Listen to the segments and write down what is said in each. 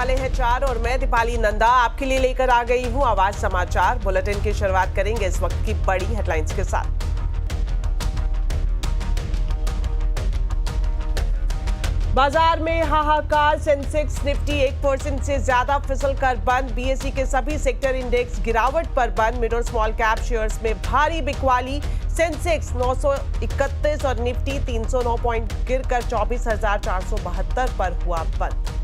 वाले हैं 4 और मैं दीपाली नंदा आपके लिए लेकर आ गई हूं आवाज समाचार बुलेटिन की शुरुआत करेंगे इस वक्त की बड़ी हेडलाइंस के साथ। बाजार में हाहाकार, सेंसेक्स निफ्टी 1% से ज्यादा फिसल कर बंद। बीएसई के सभी सेक्टर इंडेक्स गिरावट पर बंद। मिड और स्मॉल कैप शेयर्स में भारी बिकवाली। सेंसेक्स 931 और निफ्टी 309 पॉइंट गिरकर 24,472 पर हुआ बंद।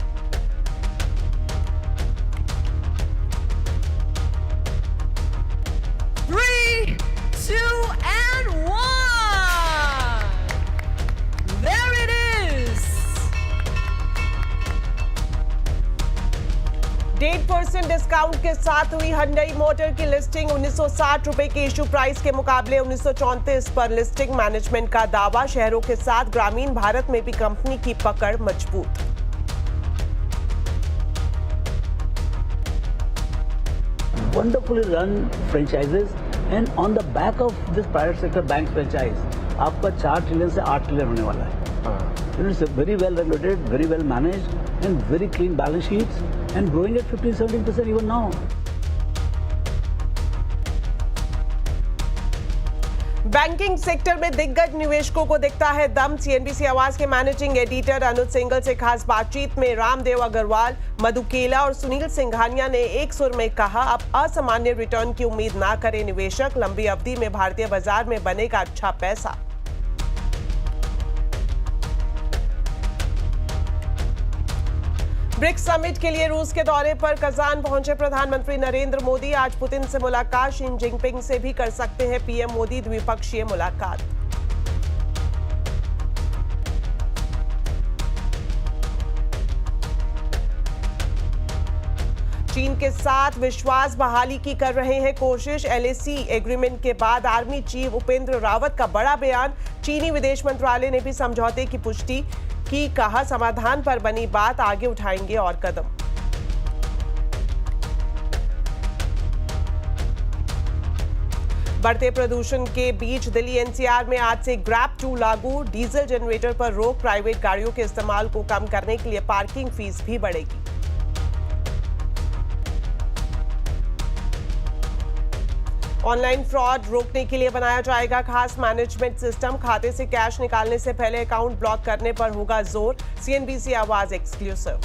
डिस्काउंट के साथ हुई हुंडई मोटर की लिस्टिंग। 1960 रुपए के इशू प्राइस के मुकाबले 1934 पर लिस्टिंग। मैनेजमेंट का दावा, शहरों के साथ ग्रामीण भारत में भी कंपनी की पकड़ मजबूत। Wonderfully run franchises and on the back of this private sector bank franchise, आपका 4 ट्रिलियन से 8 ट्रिलियन होने वाला है। It's very well regulated, very well managed, and very clean balance sheets, and growing at 15-17% even now. Banking sector में दिग्गज निवेशकों को दिखता है दम। सीएनबीसी आवाज के मैनेजिंग एडिटर अनुज सिंघल से खास बातचीत में रामदेव अग्रवाल, मधु केला और सुनील सिंघानिया ने एक सुर में कहा, अब असामान्य रिटर्न की उम्मीद ना करें निवेशक। लंबी अवधि में भारतीय बाजार में बनेगा अच्छा पैसा। ब्रिक्स समिट के लिए रूस के दौरे पर कजान पहुंचे प्रधानमंत्री नरेंद्र मोदी। आज पुतिन से मुलाकात, शी जिनपिंग से भी कर सकते हैं पीएम मोदी द्विपक्षीय मुलाकात। चीन के साथ विश्वास बहाली की कर रहे हैं कोशिश। एलएसी एग्रीमेंट के बाद आर्मी चीफ उपेंद्र रावत का बड़ा बयान। चीनी विदेश मंत्रालय ने भी समझौते की पुष्टि की, कहा समाधान पर बनी बात, आगे उठाएंगे और कदम। बढ़ते प्रदूषण के बीच दिल्ली एनसीआर में आज से ग्रैब 2 लागू। डीजल जनरेटर पर रोक, प्राइवेट गाड़ियों के इस्तेमाल को कम करने के लिए पार्किंग फीस भी बढ़ेगी। ऑनलाइन फ्रॉड रोकने के लिए बनाया जाएगा खास मैनेजमेंट सिस्टम। खाते से कैश निकालने से पहले अकाउंट ब्लॉक करने पर होगा जोर। सीएनबीसी आवाज एक्सक्लूसिव।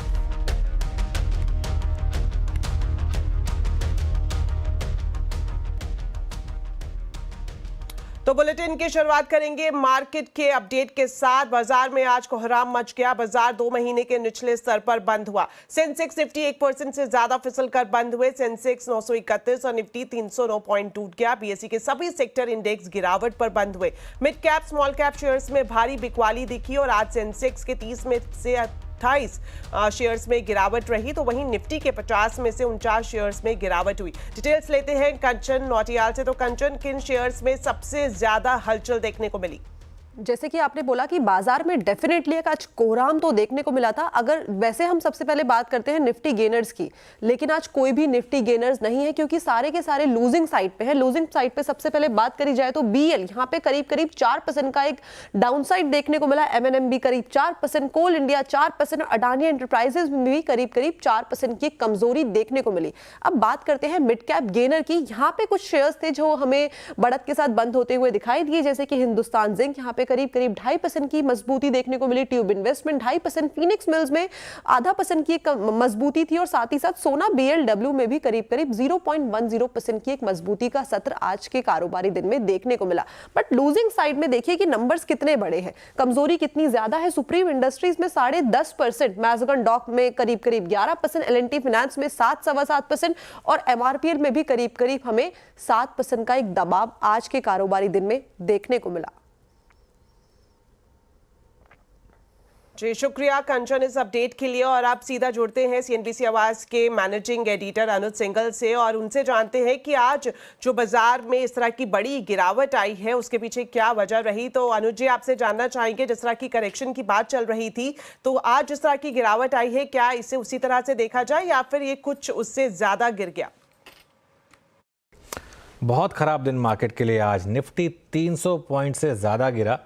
तो बुलेटिन की शुरुआत करेंगे मार्केट के अपडेट के साथ। बाजार में आज कोहराम मच गया। बाजार 2 महीने के निचले स्तर पर बंद हुआ। सेंसेक्स निफ्टी 1% से ज्यादा फिसल कर बंद हुए। सेंसेक्स 931 और निफ्टी 309 पॉइंट टूट गया। बीएसई के सभी सेक्टर इंडेक्स गिरावट पर बंद हुए। Mid cap small cap shares में भारी बिकवाली दिखी और आज सेंसेक्स के 30 में से 28 शेयर्स में गिरावट रही, तो वहीं निफ्टी के 50 में से 49 शेयर्स में गिरावट हुई। डिटेल्स लेते हैं कंचन नौटियाल से। तो कंचन, किन शेयर्स में सबसे ज्यादा हलचल देखने को मिली? जैसे कि आपने बोला कि बाजार में डेफिनेटली एक आज कोहराम तो देखने को मिला था। अगर वैसे हम सबसे पहले बात करते हैं निफ्टी गेनर्स की, लेकिन आज कोई भी निफ्टी गेनर्स नहीं है क्योंकि सारे के सारे लूजिंग साइड पे है। लूजिंग साइड पे सबसे पहले बात करी जाए तो बीएल यहाँ पे करीब 4% का एक डाउनसाइड देखने को मिला। एमएनएमबी करीब 4%, कोल इंडिया 4% और अडानी एंटरप्राइजेज में भी करीब 4% की कमजोरी देखने को मिली। अब बात करते हैं मिड कैप गेनर की। यहाँ पे कुछ शेयर्स थे जो हमें बढ़त के साथ बंद होते हुए दिखाई दिए, जैसे कि हिंदुस्तान जिंक यहाँ पे करीब 2.5% की मजबूती देखने को मिली। ट्यूब इन्वेस्टमेंट 2.5%, फीनिक्स मिल्स में 0.5% की मजबूती थी और साथ ही साथ सोना बीएलडब्ल्यू में भी करीब 0.10% की एक मजबूती का सत्र आज के कारोबारी दिन में देखने को मिला। बट लूजिंग साइड में देखिए कि नंबर्स कितने बड़े हैं, कमजोरी कितनी ज्यादा है। सुप्रीम इंडस्ट्रीज में 10.5%, मैज़गन डॉक में करीब 11%, एलएनटी फाइनेंस में 7.25% और एमआरपीएल में भी करीब हमें 7% का एक दबाव आज के कारोबारी दिन में देखने को मिला। जी शुक्रिया कंचन इस अपडेट के लिए। और आप सीधा जुड़ते हैं सीएनबीसी आवाज के मैनेजिंग एडिटर अनुज सिंघल से और उनसे जानते हैं कि आज जो बाजार में इस तरह की बड़ी गिरावट आई है उसके पीछे क्या वजह रही। तो अनुज जी आपसे जानना चाहेंगे, जिस तरह की करेक्शन की बात चल रही थी तो आज जिस तरह की गिरावट आई है क्या इसे उसी तरह से देखा जाए या फिर ये कुछ उससे ज्यादा गिर गया? बहुत खराब दिन मार्केट के लिए आज। निफ्टी 300 पॉइंट से ज़्यादा गिरा।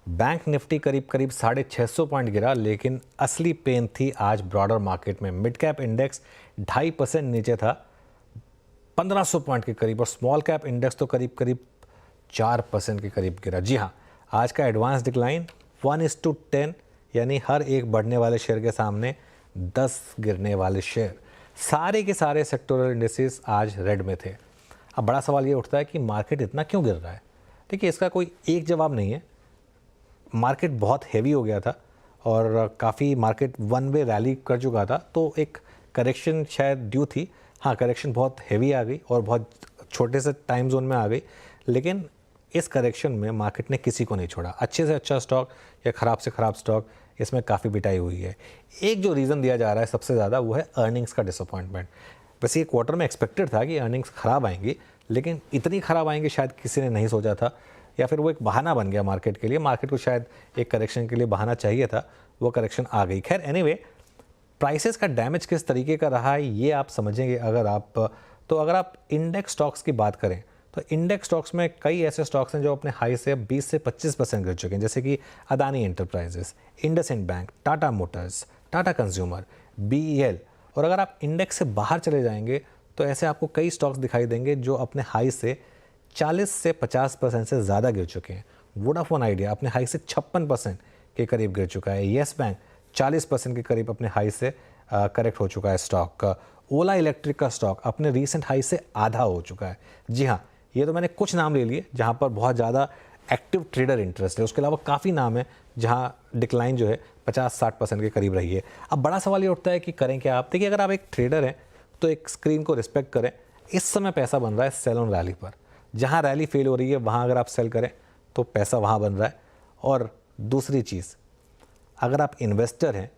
बैंक निफ्टी करीब करीब 650 पॉइंट गिरा, लेकिन असली पेन थी आज ब्रॉडर मार्केट में। मिड कैप इंडेक्स 2.5% नीचे था 1500 पॉइंट के करीब, और स्मॉल कैप इंडेक्स तो करीब करीब 4% के करीब गिरा। जी हाँ, आज का एडवांस डिक्लाइन 1:10, यानी हर एक बढ़ने वाले शेयर के सामने 10 गिरने वाले शेयर। सारे के सारे सेक्टोरल इंडेक्सेस आज रेड में थे। अब बड़ा सवाल ये उठता है कि मार्केट इतना क्यों गिर रहा है। देखिए, इसका कोई एक जवाब नहीं है। मार्केट बहुत हेवी हो गया था और काफ़ी मार्केट वन वे रैली कर चुका था, तो एक करेक्शन शायद ड्यू थी। हाँ, करेक्शन बहुत हेवी आ गई और बहुत छोटे से टाइम जोन में आ गई, लेकिन इस करेक्शन में मार्केट ने किसी को नहीं छोड़ा। अच्छे से अच्छा स्टॉक या ख़राब से ख़राब स्टॉक, इसमें काफ़ी पिटाई हुई है। एक जो रीज़न दिया जा रहा है सबसे ज़्यादा, वो है अर्निंग्स का डिसअपॉइंटमेंट। वैसे ये क्वार्टर में एक्सपेक्टेड था कि अर्निंग्स ख़राब आएंगी, लेकिन इतनी ख़राब आएंगी शायद किसी ने नहीं सोचा था, या फिर वो एक बहाना बन गया मार्केट के लिए। मार्केट को शायद एक करेक्शन के लिए बहाना चाहिए था, वो करेक्शन आ गई। खैर, एनीवे, प्राइसेस का डैमेज किस तरीके का रहा है ये आप समझेंगे अगर आप इंडेक्स स्टॉक्स की बात करें, तो इंडेक्स स्टॉक्स में कई ऐसे स्टॉक्स हैं जो अपने हाई से 20 से 25% गिर चुके हैं, जैसे कि Adani enterprises, IndusInd bank, Tata Motors, Tata consumer, BEL। और अगर आप इंडेक्स से बाहर चले जाएंगे तो ऐसे आपको कई स्टॉक्स दिखाई देंगे जो अपने हाई से 40 से 50% से ज़्यादा गिर चुके हैं। वोडाफोन आइडिया अपने हाई से 56% के करीब गिर चुका है। येस बैंक 40% के करीब अपने हाई से करेक्ट हो चुका है स्टॉक। ओला इलेक्ट्रिक का स्टॉक अपने रीसेंट हाई से आधा हो चुका है। जी हाँ, ये तो मैंने कुछ नाम ले लिए जहाँ पर बहुत ज़्यादा एक्टिव ट्रेडर इंटरेस्ट है। उसके अलावा काफ़ी नाम है जहाँ डिक्लाइन जो है 50-60% के करीब रही है। अब बड़ा सवाल ये उठता है कि करें क्या आप। देखिए, अगर आप एक ट्रेडर हैं तो एक स्क्रीन को रिस्पेक्ट करें। इस समय पैसा बन रहा है सेल ऑन रैली पर। जहाँ रैली फेल हो रही है वहाँ अगर आप सेल करें तो पैसा वहाँ बन रहा है। और दूसरी चीज़, अगर आप इन्वेस्टर हैं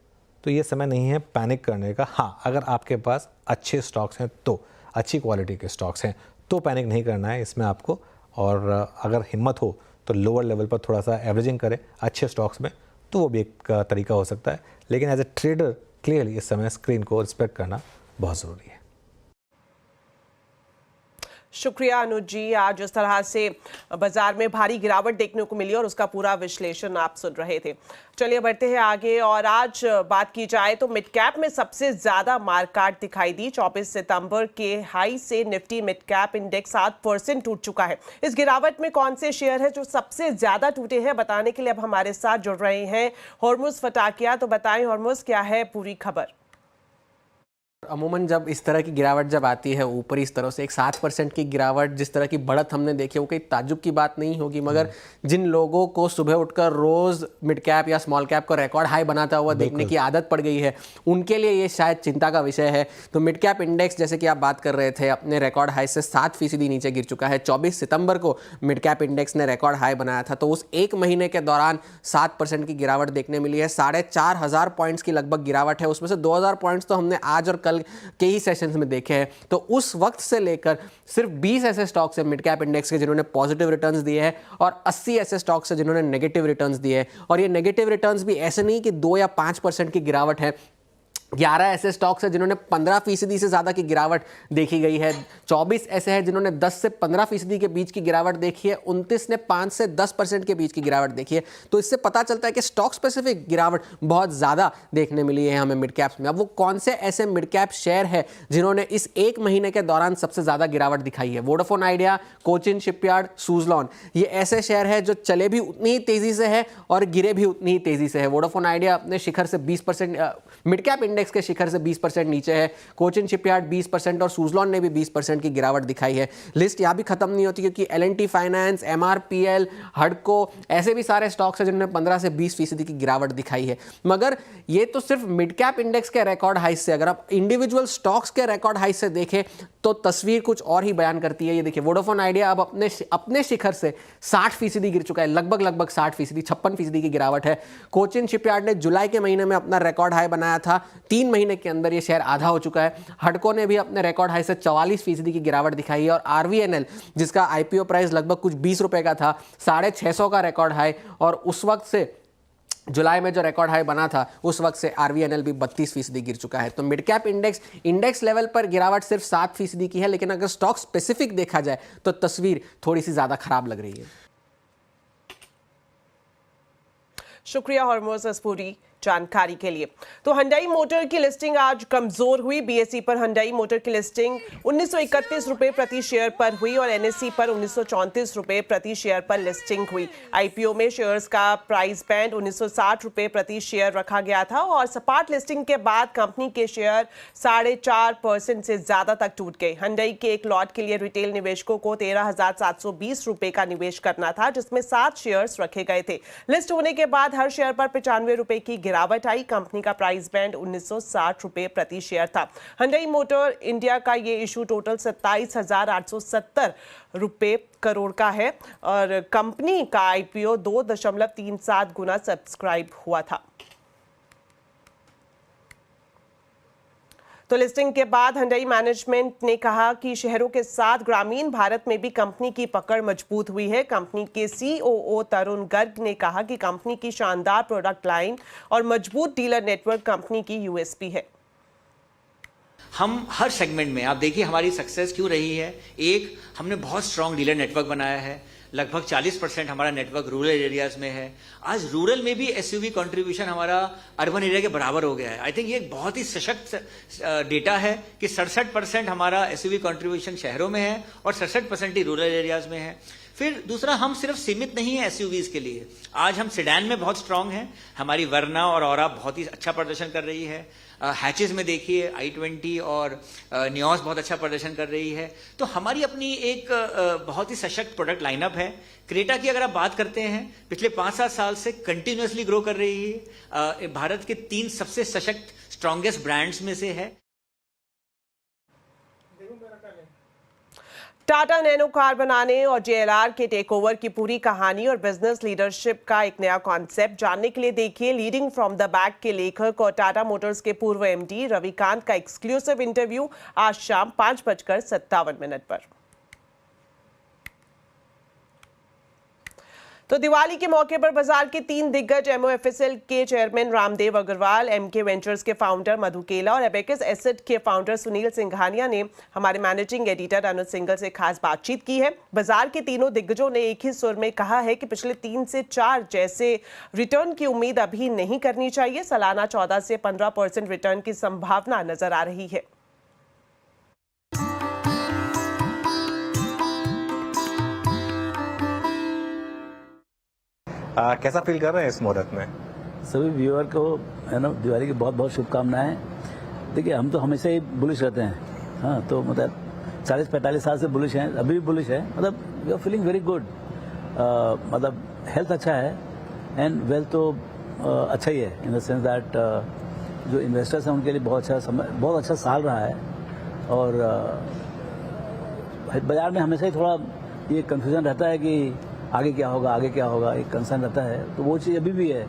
तो ये समय नहीं है पैनिक करने का। हाँ, अगर आपके पास अच्छे स्टॉक्स हैं, तो अच्छी क्वालिटी के स्टॉक्स हैं, तो पैनिक नहीं करना है इसमें आपको। और अगर हिम्मत हो तो लोअर लेवल पर थोड़ा सा एवरेजिंग करें अच्छे स्टॉक्स में, तो वो भी एक तरीका हो सकता है। लेकिन एज ए ट्रेडर क्लियरली इस समय स्क्रीन को रिस्पेक्ट करना बहुत ज़रूरी है। शुक्रिया अनुज जी। आज जिस तरह से बाजार में भारी गिरावट देखने को मिली और उसका पूरा विश्लेषण आप सुन रहे थे। चलिए बढ़ते हैं आगे, और आज बात की जाए तो मिड कैप में सबसे ज्यादा मारकाट दिखाई दी। 24 सितंबर के हाई से निफ्टी मिड कैप इंडेक्स 7% टूट चुका है। इस गिरावट में कौन से शेयर है जो सबसे ज्यादा टूटे हैं, बताने के लिए अब हमारे साथ जुड़ रहे हैं होर्मुज फटाकिया। तो बताएं होर्मुज, क्या है पूरी खबर? अमूमन जब इस तरह की गिरावट जब आती है ऊपर इस तरह से एक 7% की गिरावट, जिस तरह की बढ़त हमने देखी, वो कोई ताज्जुब की बात नहीं होगी। मगर जिन लोगों को सुबह उठकर रोज मिड कैप या स्मॉल कैप का रिकॉर्ड हाई बनाता हुआ देखने की आदत पड़ गई है, उनके लिए ये शायद चिंता का विषय है। तो मिड कैप इंडेक्स, जैसे कि आप बात कर रहे थे, अपने रिकॉर्ड हाई से 7% नीचे गिर चुका है। 24 सितंबर को मिड कैप इंडेक्स ने रिकॉर्ड हाई बनाया था, तो उस एक महीने के दौरान 7% की गिरावट देखने मिली है। 4,500 पॉइंट्स की लगभग गिरावट है। उसमें से 2,000 पॉइंट्स तो हमने आज और कल के ही सेशंस में देखे हैं। तो उस वक्त से लेकर सिर्फ 20 ऐसे स्टॉक्स हैं मिड कैप इंडेक्स के जिन्होंने पॉजिटिव रिटर्न्स दिए हैं, और 80 ऐसे स्टॉक्स हैं जिन्होंने नेगेटिव रिटर्न्स दिए हैं। और ये नेगेटिव रिटर्न्स भी ऐसे नहीं कि 2 या 5% की गिरावट है। 11 ऐसे स्टॉक्स हैं जिन्होंने 15% से ज़्यादा की गिरावट देखी गई है। 24 ऐसे हैं जिन्होंने 10 से 15% के बीच की गिरावट देखी है। 29 ने 5 से 10% के बीच की गिरावट देखी है। तो इससे पता चलता है कि स्टॉक स्पेसिफिक गिरावट बहुत ज़्यादा देखने मिली है हमें मिड कैप्स में। अब वो कौन से ऐसे मिड कैप शेयर है जिन्होंने इस एक महीने के दौरान सबसे ज़्यादा गिरावट दिखाई है? Vodafone idea, Cochin shipyard, Suzlon, ये ऐसे शेयर है जो चले भी उतनी ही तेज़ी से है और गिरे भी उतनी ही तेज़ी से है। वोडाफोन आइडिया अपने शिखर से 20%, मिड कैप इंडेक्स के शिखर से 20% नीचे है। कोचिन शिपयार्ड 20% और सुज़लॉन ने भी 20% की गिरावट दिखाई है। लिस्ट यहां भी खत्म नहीं होती, क्योंकि L&T फाइनेंस, MRPL, हडको, ऐसे भी सारे स्टॉक्स हैं जिन्होंने 15 से 20% की गिरावट दिखाई है। मगर ये तो सिर्फ मिड कैप इंडेक्स के रिकॉर्ड हाई से, अगर आप इंडिविजुअल स्टॉक्स के रिकॉर्ड हाई से देखें तो तस्वीर कुछ और ही बयान करती है। ये देखिए, वोडाफोन आइडिया अब अपने शिखर से 60% गिर चुका है, लगभग 60%, 56% की गिरावट है। कोचिन शिपयार्ड ने जुलाई के महीने में अपना रिकॉर्ड हाई बनाया था, 3 महीने के अंदर ये शेयर आधा हो चुका है। हडको ने भी अपने रिकॉर्ड हाई से 44% की गिरावट दिखाई है। और RVNL, जिसका IPO प्राइस लगभग कुछ 20 रुपए का था, 650 का रिकॉर्ड हाई, और उस वक्त से जुलाई में जो रिकॉर्ड हाई बना था उस वक्त से RVNL भी 32% गिर चुका है। तो मिड कैप इंडेक्स लेवल पर गिरावट सिर्फ 7% की है, लेकिन अगर स्टॉक स्पेसिफिक देखा जाए तो तस्वीर थोड़ी सी ज्यादा खराब लग रही है। शुक्रिया हॉर्मोज इस पूरी जानकारी के लिए। तो हुंडई मोटर की लिस्टिंग आज कमजोर हुई। बीएसई पर हुंडई मोटर की लिस्टिंग 1931 रुपए प्रति शेयर पर हुई और एनएसई पर 1934 रुपए प्रति शेयर पर लिस्टिंग हुई। आईपीओ में शेयर्स का प्राइस बैंड 1960 रुपए प्रति शेयर रखा गया था और सपाट लिस्टिंग के बाद कंपनी के शेयर 4.5% से ज्यादा तक टूट गए। हुंडई के एक लॉट के लिए रिटेल निवेशकों को 13,720 रुपए का निवेश करना था, जिसमें 7 शेयर्स रखे गए थे। लिस्ट होने के बाद हर शेयर पर 95 रुपए की गिरावट आई। कंपनी का प्राइस बैंड 1960 रुपए प्रति शेयर था। हुंडई मोटर इंडिया का ये इशू टोटल 27,870 रुपए करोड़ का है और कंपनी का आईपीओ 2.37 गुना सब्सक्राइब हुआ था। तो लिस्टिंग के बाद हुंडई मैनेजमेंट ने कहा कि शहरों के साथ ग्रामीण भारत में भी कंपनी की पकड़ मजबूत हुई है। कंपनी के सीओओ तरुण गर्ग ने कहा कि कंपनी की शानदार प्रोडक्ट लाइन और मजबूत डीलर नेटवर्क कंपनी की यूएसपी है। हम हर सेगमेंट में, आप देखिए हमारी सक्सेस क्यों रही है। एक, हमने बहुत स्ट्रांग डीलर नेटवर्क बनाया है। लगभग 40% हमारा नेटवर्क रूरल एरियाज में है। आज रूरल में भी एसयूवी कंट्रीब्यूशन हमारा अर्बन एरिया के बराबर हो गया है। आई थिंक ये एक बहुत ही सशक्त डेटा है कि 67% हमारा एसयूवी कंट्रीब्यूशन शहरों में है और 67% ही रूरल एरियाज में है। फिर दूसरा, हम सिर्फ सीमित नहीं है एसयूवीज के लिए। आज हम सेडान में बहुत स्ट्रांग हैं। हमारी वर्ना और औरा बहुत ही अच्छा प्रदर्शन कर रही है। हैचेज में देखिए i20 और नियोस बहुत अच्छा प्रदर्शन कर रही है। तो हमारी अपनी एक बहुत ही सशक्त प्रोडक्ट लाइनअप है। क्रेटा की अगर आप बात करते हैं, पिछले 5-7 साल से कंटिन्यूअसली ग्रो कर रही है। भारत के 3 सबसे सशक्त स्ट्रॉन्गेस्ट ब्रांड्स में से है। टाटा नैनो कार बनाने और जेएलआर के टेकओवर की पूरी कहानी और बिजनेस लीडरशिप का एक नया कॉन्सेप्ट जानने के लिए देखिए लीडिंग फ्रॉम द बैक के लेखक और टाटा मोटर्स के पूर्व एमडी रविकांत का एक्सक्लूसिव इंटरव्यू आज शाम 5:57 पर। तो दिवाली के मौके पर बाजार के 3 दिग्गज एमओएफएसएल के chairman Ramdev Agrawal, MK ventures के फाउंडर मधु केला और एबेकस एसेट के फाउंडर सुनील सिंघानिया ने हमारे मैनेजिंग एडिटर अनुज सिंघल से खास बातचीत की है। बाजार के तीनों दिग्गजों ने एक ही सुर में कहा है कि पिछले 3 से 4 जैसे रिटर्न की उम्मीद अभी नहीं करनी चाहिए। सालाना 14 से 15% रिटर्न की संभावना नजर आ रही है। कैसा फील कर रहे हैं इस मुहूर्त में? सभी व्यूअर को है ना दिवाली की बहुत बहुत शुभकामनाएं। देखिए, हम तो हमेशा ही बुलिश रहते हैं। हाँ, तो मतलब 40-45 साल से बुलिश हैं, अभी भी बुलिश है। मतलब we are feeling very good. मतलब हेल्थ अच्छा है एंड वेल्थ तो अच्छा ही है, इन द सेंस दैट जो इन्वेस्टर्स हैं उनके लिए बहुत अच्छा साल रहा है। और बाजार में हमेशा ही थोड़ा ये कंफ्यूजन रहता है कि आगे क्या होगा, एक कंसर्न रहता है। तो वो चीज़ अभी भी है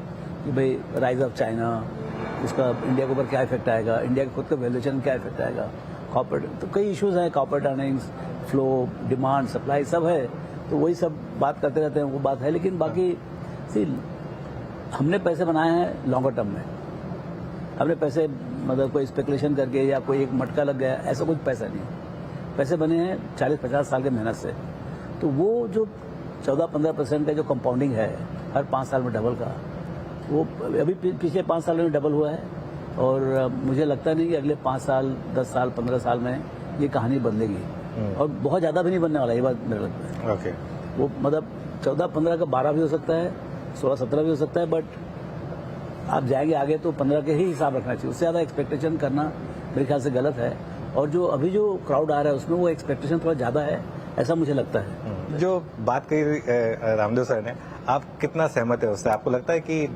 कि भाई राइज ऑफ चाइना, उसका इंडिया के ऊपर क्या इफेक्ट आएगा, इंडिया के खुद का वैल्यूएशन में क्या इफेक्ट आएगा, कॉर्पोरेट, तो कई इश्यूज हैं, corporate earnings, flow, demand, supply सब है। तो वही सब बात करते रहते हैं, वो बात है। लेकिन बाकी सी हमने पैसे बनाए हैं लॉन्गर टर्म में। हमने पैसे मतलब कोई स्पेकुलेशन करके या कोई एक मटका लग गया, ऐसा कुछ पैसा नहीं। पैसे बने हैं 40-50 साल की मेहनत से। तो वो जो 14-15% का जो कंपाउंडिंग है हर 5 साल में डबल का, वो अभी पिछले 5 साल में डबल हुआ है। और मुझे लगता नहीं कि अगले 5 साल, 10 साल, 15 साल में ये कहानी बदलेगी। और बहुत ज़्यादा भी नहीं बनने वाला, ये बात मेरे लगता है। ओके, वो मतलब 14-15 का 12 भी हो सकता है, 16-17 भी हो सकता है। बट आप जाएंगे आगे तो 15 के ही हिसाब रखना चाहिए। उससे ज़्यादा एक्सपेक्टेशन करना मेरे ख्याल से गलत है। और जो अभी जो क्राउड आ रहा है उसमें वो एक्सपेक्टेशन थोड़ा ज़्यादा है, ऐसा मुझे लगता है। जो बात कही रामदेव सर ने, आप कितना सहमत है उससे? आपको लगता है कि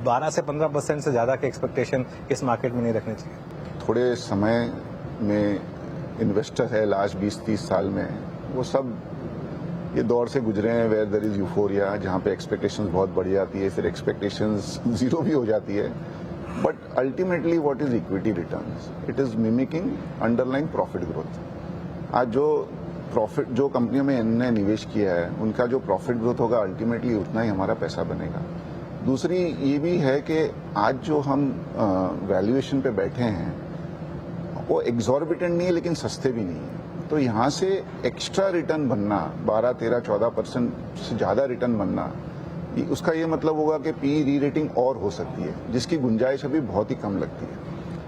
12 से 15% से ज्यादा के एक्सपेक्टेशन इस मार्केट में नहीं रखने चाहिए? थोड़े समय में इन्वेस्टर है लास्ट 20-30 साल में, वो सब ये दौर से गुजरे हैं वेयर देयर इज यूफोरिया, जहाँ पे एक्सपेक्टेशंस बहुत बढ़ जाती है, फिर एक्सपेक्टेशंस जीरो भी हो जाती है। But ultimately what is equity returns? It is mimicking underline profit growth. आज जो कंपनियों में इन्होंने निवेश किया है, उनका जो प्रॉफिट ग्रोथ होगा अल्टीमेटली उतना ही हमारा पैसा बनेगा। दूसरी ये भी है कि आज जो हम वैल्यूएशन पे बैठे हैं वो एग्जॉर्बिटेंट नहीं है लेकिन सस्ते भी नहीं है। तो यहाँ से एक्स्ट्रा रिटर्न बनना, 12, 13, 14% से ज़्यादा रिटर्न बनना, उसका ये मतलब होगा कि पी री रेटिंग और हो सकती है, जिसकी गुंजाइश अभी बहुत ही कम लगती है।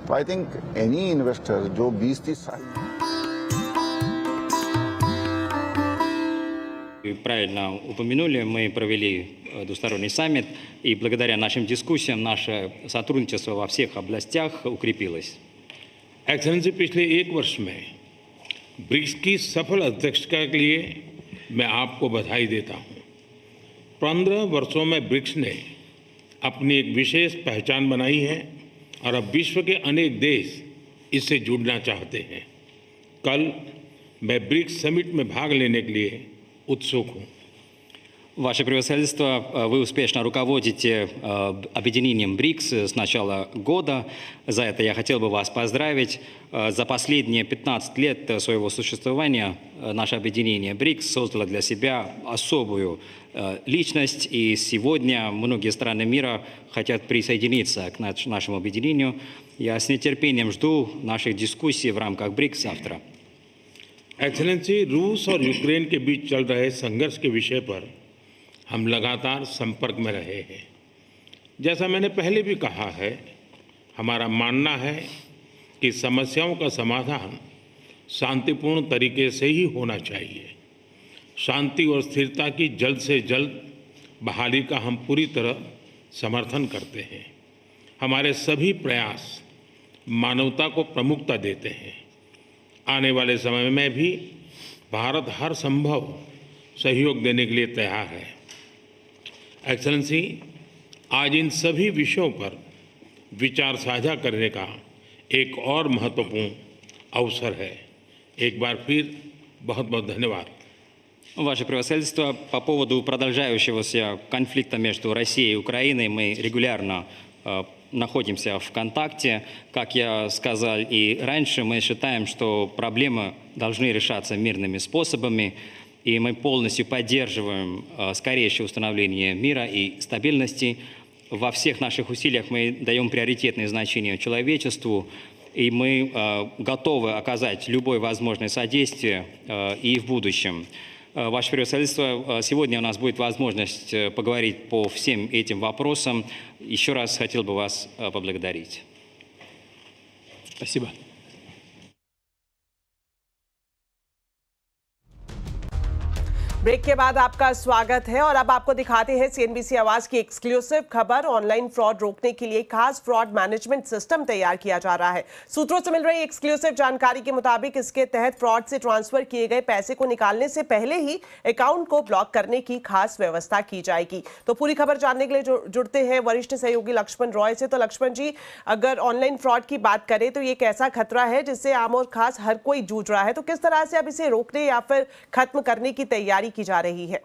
तो आई थिंक एनी इन्वेस्टर जो 20-30 साल правильно упомянули, мы провели двусторонний саммит, и благодаря нашим дискуссиям наше сотрудничество во всех областях укрепилось. एक्सेलेंसी, पिछले एक वर्ष में ब्रिक्स की सफल अध्यक्षता के लिए मैं आपको बधाई देता हूं। 15 वर्षों में ब्रिक्स ने अपनी एक विशेष पहचान बनाई है और अब विश्व के अनेक देश इससे जुड़ना चाहते हैं। कल मैं ब्रिक्स समिट में भाग लेने के लिए उत्सुक हूं। Ваше превосходительство, вы успешно руководите объединением БРИКС с начала года. За это я хотел бы вас поздравить. За последние 15 лет своего существования наше объединение БРИКС создало для себя особую личность, и сегодня многие страны мира хотят присоединиться к нашему объединению. Я с нетерпением жду наших дискуссий в рамках БРИКС завтра. एक्सेलेंसी, रूस और यूक्रेन के बीच चल रहे संघर्ष के विषय पर हम लगातार संपर्क में रहे हैं। जैसा मैंने पहले भी कहा है, हमारा मानना है कि समस्याओं का समाधान शांतिपूर्ण तरीके से ही होना चाहिए। शांति और स्थिरता की जल्द से जल्द बहाली का हम पूरी तरह समर्थन करते हैं। हमारे सभी प्रयास मानवता को प्रमुखता देते हैं। आने वाले समय में भी भारत हर संभव सहयोग देने के लिए तैयार है। एक्सेलेंसी, आज इन सभी विषयों पर विचार साझा करने का एक और महत्वपूर्ण अवसर है। एक बार फिर बहुत बहुत धन्यवाद। Ваше превосходительство, по поводу продолжающегося конфликта между Россией и Украиной мы регулярно находимся в контакте. Как я сказал и раньше, мы считаем, что проблемы должны решаться мирными способами, и мы полностью поддерживаем скорейшее установление мира и стабильности. Во всех наших усилиях мы даем приоритетное значение человечеству, и мы готовы оказать любое возможное содействие и в будущем. Ваше превосходительство, сегодня у нас будет возможность поговорить по всем этим вопросам. Еще раз хотел бы вас поблагодарить. Спасибо. ब्रेक के बाद आपका स्वागत है और अब आपको दिखाते हैं सीएनबीसी आवाज की एक्सक्लूसिव खबर। ऑनलाइन फ्रॉड रोकने के लिए खास फ्रॉड मैनेजमेंट सिस्टम तैयार किया जा रहा है। सूत्रों से मिल रही एक्सक्लूसिव जानकारी के मुताबिक इसके तहत फ्रॉड से ट्रांसफर किए गए पैसे को निकालने से पहले ही अकाउंट को ब्लॉक करने की खास व्यवस्था की जाएगी। तो पूरी खबर जानने के लिए जुड़ते हैं वरिष्ठ सहयोगी लक्ष्मण रॉय से। तो लक्ष्मण जी, अगर ऑनलाइन फ्रॉड की बात करें तो ये एक ऐसा खतरा है जिससे आम और खास हर कोई जूझ रहा है, तो किस तरह से अब इसे रोकने या फिर खत्म करने की तैयारी की जा रही है?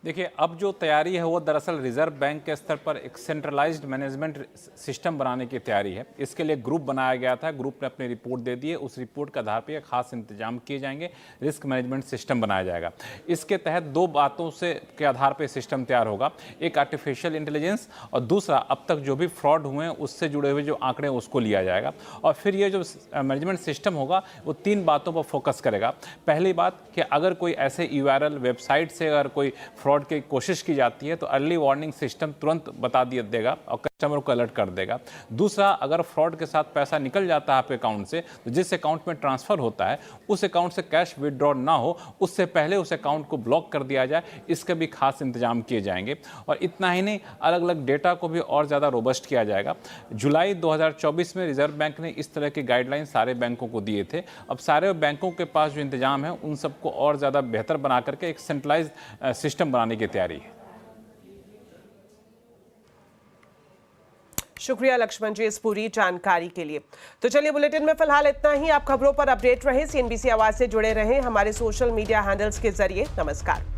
देखिए, अब जो तैयारी है वो दरअसल रिजर्व बैंक के स्तर पर एक सेंट्रलाइज्ड मैनेजमेंट सिस्टम बनाने की तैयारी है। इसके लिए ग्रुप बनाया गया था, ग्रुप ने अपनी रिपोर्ट दे दी है। उस रिपोर्ट के आधार पर खास इंतजाम किए जाएंगे, रिस्क मैनेजमेंट सिस्टम बनाया जाएगा। इसके तहत दो बातों से के आधार पर सिस्टम तैयार होगा, एक आर्टिफिशियल इंटेलिजेंस और दूसरा अब तक जो भी फ्रॉड हुए हैं उससे जुड़े हुए जो आंकड़े उसको लिया जाएगा। और फिर ये जो मैनेजमेंट सिस्टम होगा वो तीन बातों पर फोकस करेगा। पहली बात कि अगर कोई ऐसे URL वेबसाइट से अगर कोई फ्रॉड की कोशिश की जाती है तो अर्ली वार्निंग सिस्टम तुरंत बता देगा और कस्टमर को अलर्ट कर देगा। दूसरा, अगर फ्रॉड के साथ पैसा निकल जाता है आपके अकाउंट से, तो जिस अकाउंट में ट्रांसफर होता है उस अकाउंट से कैश विदड्रॉ ना हो, उससे पहले उस अकाउंट को ब्लॉक कर दिया जाए। इसके भी खास इंतजाम किए जाएंगे। और इतना ही नहीं, अलग अलग डेटा को भी और ज़्यादा रोबस्ट किया जाएगा। जुलाई 2024 में रिजर्व बैंक ने इस तरह के गाइडलाइन सारे बैंकों को दिए थे। अब सारे बैंकों के पास जो इंतजाम है उन सबको और ज़्यादा बेहतर बना करके एक सेंट्रलाइज सिस्टम बनाने की तैयारी है। शुक्रिया लक्ष्मण जी इस पूरी जानकारी के लिए। तो चलिए, बुलेटिन में फिलहाल इतना ही। आप खबरों पर अपडेट रहें, सीएनबीसी आवाज से जुड़े रहें हमारे सोशल मीडिया हैंडल्स के जरिए। नमस्कार।